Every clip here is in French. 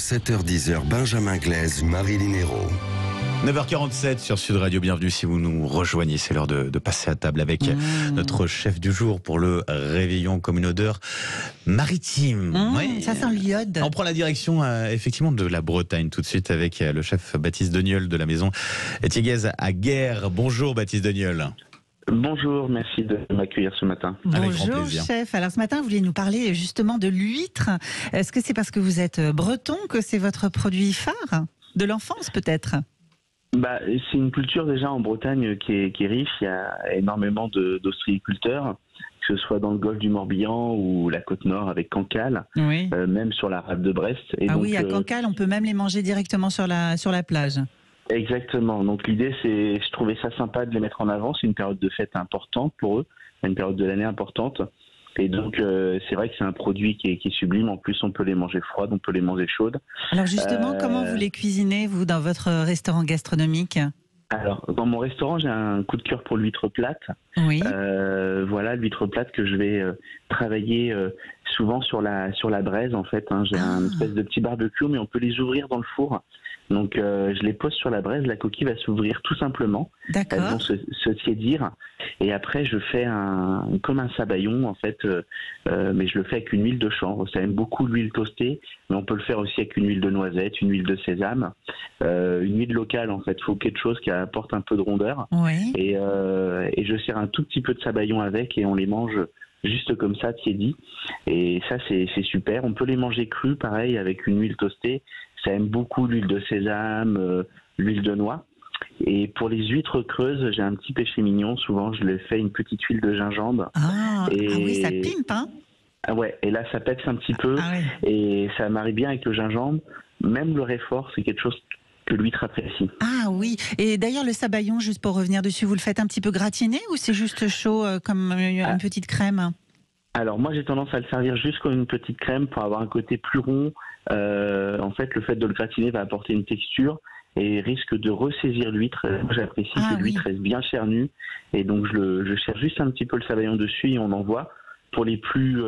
7h10, Benjamin Glaise, Marilyn Hérault. 9h47 sur Sud Radio, bienvenue si vous nous rejoignez, c'est l'heure de passer à table avec notre chef du jour pour le réveillon comme une odeur maritime. Ça sent l'iode. On prend la direction effectivement de la Bretagne tout de suite avec le chef Baptiste Deniol de la maison Thiéguez à Guères. Bonjour Baptiste Deniol. Bonjour, merci de m'accueillir ce matin. Bonjour chef, alors ce matin vous vouliez nous parler justement de l'huître. Est-ce que c'est parce que vous êtes breton que c'est votre produit phare de l'enfance peut-être ? C'est une culture déjà en Bretagne qui est riche. Il y a énormément d'ostréiculteurs, que ce soit dans le golfe du Morbihan ou la côte nord avec Cancale, même sur la rade de Brest. Et oui, à Cancale, on peut même les manger directement sur la plage. Exactement. Donc l'idée, je trouvais ça sympa de les mettre en avant. C'est une période de fête importante pour eux, une période de l'année importante. Et donc, c'est vrai que c'est un produit qui est sublime. En plus, on peut les manger froides, on peut les manger chaudes. Alors justement, comment vous les cuisinez, vous, dans votre restaurant gastronomique ? Alors, dans mon restaurant, j'ai un coup de cœur pour l'huître plate. Oui. Voilà, l'huître plate que je vais travailler souvent sur la braise, en fait. J'ai un espèce de petit barbecue, mais on peut les ouvrir dans le four. Donc, je les pose sur la braise, la coquille va s'ouvrir tout simplement. D'accord. Elles vont se tiédir. Et après, je fais comme un sabayon, en fait, mais je le fais avec une huile de chanvre. Ça aime beaucoup l'huile toastée, mais on peut le faire aussi avec une huile de noisette, une huile de sésame, une huile locale, en fait. Il faut quelque chose qui apporte un peu de rondeur. Oui. Et je sers un tout petit peu de sabayon avec et on les mange juste comme ça, tiédis. Et ça, c'est super. On peut les manger crus, pareil, avec une huile toastée. Ça aime beaucoup l'huile de sésame, l'huile de noix. Et pour les huîtres creuses, j'ai un petit péché mignon. Souvent, je les fais une petite huile de gingembre. Oui, ça pimpe, hein ? Ah ouais, et là, ça pète un petit peu. Et ça marie bien avec le gingembre. Même le réfort, c'est quelque chose que l'huître apprécie. Ah oui, et d'ailleurs le sabayon, juste pour revenir dessus, vous le faites un petit peu gratiné ou c'est juste chaud comme une petite crème ? Alors moi j'ai tendance à le servir juste comme une petite crème pour avoir un côté plus rond. En fait le fait de le gratiner va apporter une texture et risque de ressaisir l'huître. Moi j'apprécie que l'huître reste bien chernue et donc je cherche juste un petit peu le sabayon dessus et on envoie. Pour les plus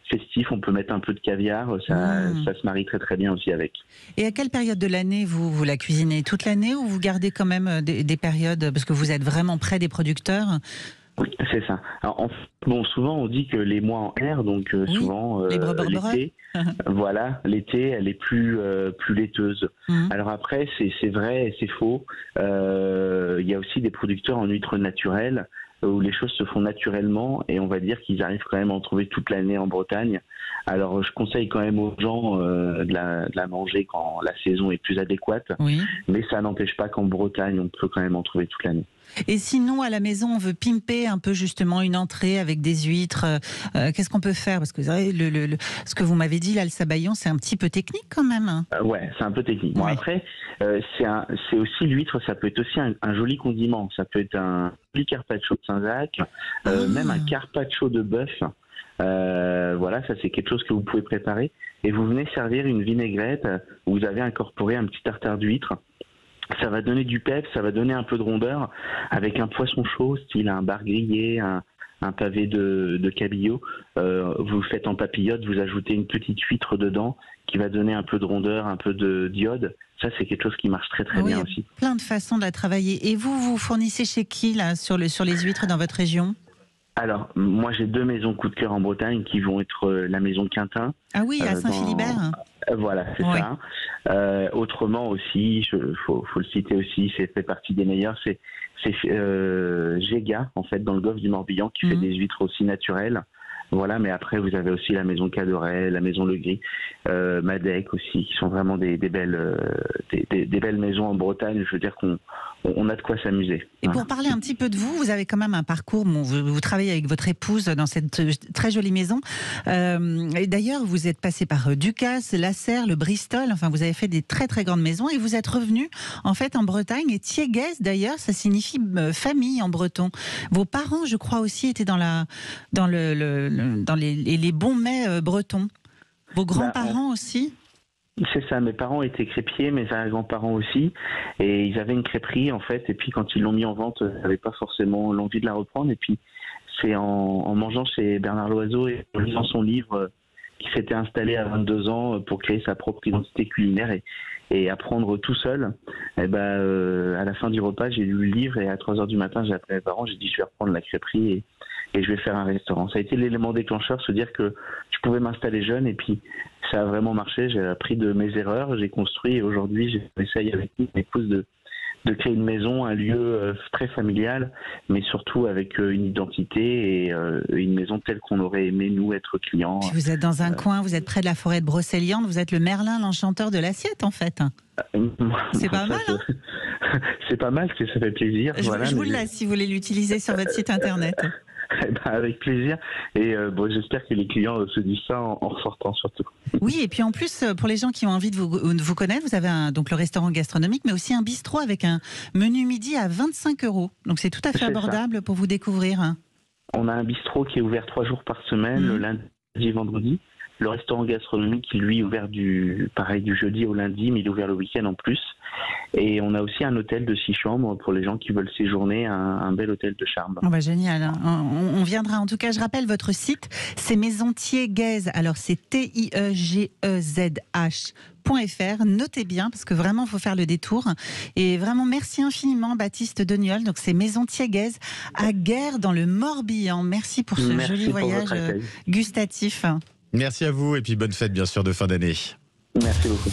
festifs, on peut mettre un peu de caviar, ça se marie très très bien aussi avec. Et à quelle période de l'année vous la cuisinez ? Toute l'année ou vous gardez quand même des périodes, parce que vous êtes vraiment près des producteurs ? Oui, c'est ça. Alors, souvent on dit que les mois en R, donc souvent l'été, voilà, l'été elle est plus laiteuse. Alors après c'est vrai et c'est faux. Il y a aussi des producteurs en huîtres naturelles où les choses se font naturellement et on va dire qu'ils arrivent quand même à en trouver toute l'année en Bretagne. Alors je conseille quand même aux gens de la manger quand la saison est plus adéquate, mais ça n'empêche pas qu'en Bretagne on peut quand même en trouver toute l'année. Et sinon à la maison on veut pimper un peu justement une entrée avec des huîtres, qu'est-ce qu'on peut faire ? Parce que vous savez, ce que vous m'avez dit là, le sabayon, c'est un petit peu technique quand même. Ouais, c'est un peu technique. Bon après, c'est aussi l'huître, ça peut être aussi un joli condiment. Ça peut être un joli carpaccio de Saint-Jacques, même un carpaccio de bœuf. Voilà, ça c'est quelque chose que vous pouvez préparer. Et vous venez servir une vinaigrette où vous avez incorporé un petit tartare d'huître. Ça va donner du peps, ça va donner un peu de rondeur avec un poisson chaud, style un bar grillé, un pavé de cabillaud. Vous le faites en papillote, vous ajoutez une petite huître dedans qui va donner un peu de rondeur, un peu d'iode. Ça, c'est quelque chose qui marche très très bien aussi. Plein de façons de la travailler. Et vous fournissez chez qui là, sur les huîtres dans votre région ? Alors, moi j'ai 2 maisons coup de cœur en Bretagne qui vont être la maison Quintin. Ah oui, à Saint-Philibert. Voilà, c'est ça. Autrement aussi, faut le citer aussi, c'est fait partie des meilleurs, c'est Géga, en fait, dans le golfe du Morbihan, qui fait des huîtres aussi naturelles. Voilà, mais après, vous avez aussi la maison Cadoret, la maison Le Gris, Madec aussi, qui sont vraiment des belles maisons en Bretagne. Je veux dire qu'on a de quoi s'amuser. Et pour parler un petit peu de vous, vous avez quand même un parcours. Vous travaillez avec votre épouse dans cette très jolie maison. Et d'ailleurs, vous êtes passé par Ducasse, Lasserre, le Bristol. Enfin, vous avez fait des très très grandes maisons et vous êtes revenu en fait en Bretagne. Et Thiéguez, d'ailleurs, ça signifie famille en breton. Vos parents, je crois aussi, étaient dans les bons mets bretons. Vos grands-parents aussi ? C'est ça, mes parents étaient crêpiers, mes arrière-grands-parents aussi, et ils avaient une crêperie en fait, et puis quand ils l'ont mis en vente, ils n'avaient pas forcément l'envie de la reprendre, et puis c'est en mangeant chez Bernard Loiseau et en lisant son livre qui s'était installé à 22 ans pour créer sa propre identité culinaire et apprendre tout seul. Et à la fin du repas, j'ai lu le livre et à 3h du matin, j'ai appelé mes parents, j'ai dit je vais reprendre la crêperie et je vais faire un restaurant. Ça a été l'élément déclencheur, se dire que je pouvais m'installer jeune et puis ça a vraiment marché. J'ai appris de mes erreurs, j'ai construit et aujourd'hui j'essaye avec mon épouse de créer une maison, un lieu très familial, mais surtout avec une identité et une maison telle qu'on aurait aimé nous être clients. Puis vous êtes dans un coin, vous êtes près de la forêt de Brocéliande, vous êtes le Merlin, l'enchanteur de l'assiette en fait. C'est pas mal, hein? C'est pas mal, ça fait plaisir. Je vous le laisse si vous voulez l'utiliser sur votre site internet. Avec plaisir. Et j'espère que les clients se disent ça en ressortant surtout. Oui, et puis en plus, pour les gens qui ont envie de vous connaître, vous avez donc le restaurant gastronomique, mais aussi un bistrot avec un menu midi à 25 €. Donc c'est tout à fait abordable pour vous découvrir. On a un bistrot qui est ouvert 3 jours par semaine, le lundi et vendredi. Le restaurant gastronomique, lui, ouvert du jeudi au lundi, mais il est ouvert le week-end en plus. Et on a aussi un hôtel de 6 chambres pour les gens qui veulent séjourner, un bel hôtel de charme. Génial, hein. On viendra. En tout cas, je rappelle votre site, c'est Maisontier-Guèze. Alors c'est TIEGEZH.fr. Notez bien, parce que vraiment, il faut faire le détour. Et vraiment, merci infiniment, Baptiste Deniol. Donc c'est Maisontier-Guèze à Guères, dans le Morbihan. Merci pour ce joli voyage gustatif. Merci à vous et puis bonne fête bien sûr de fin d'année. Merci beaucoup.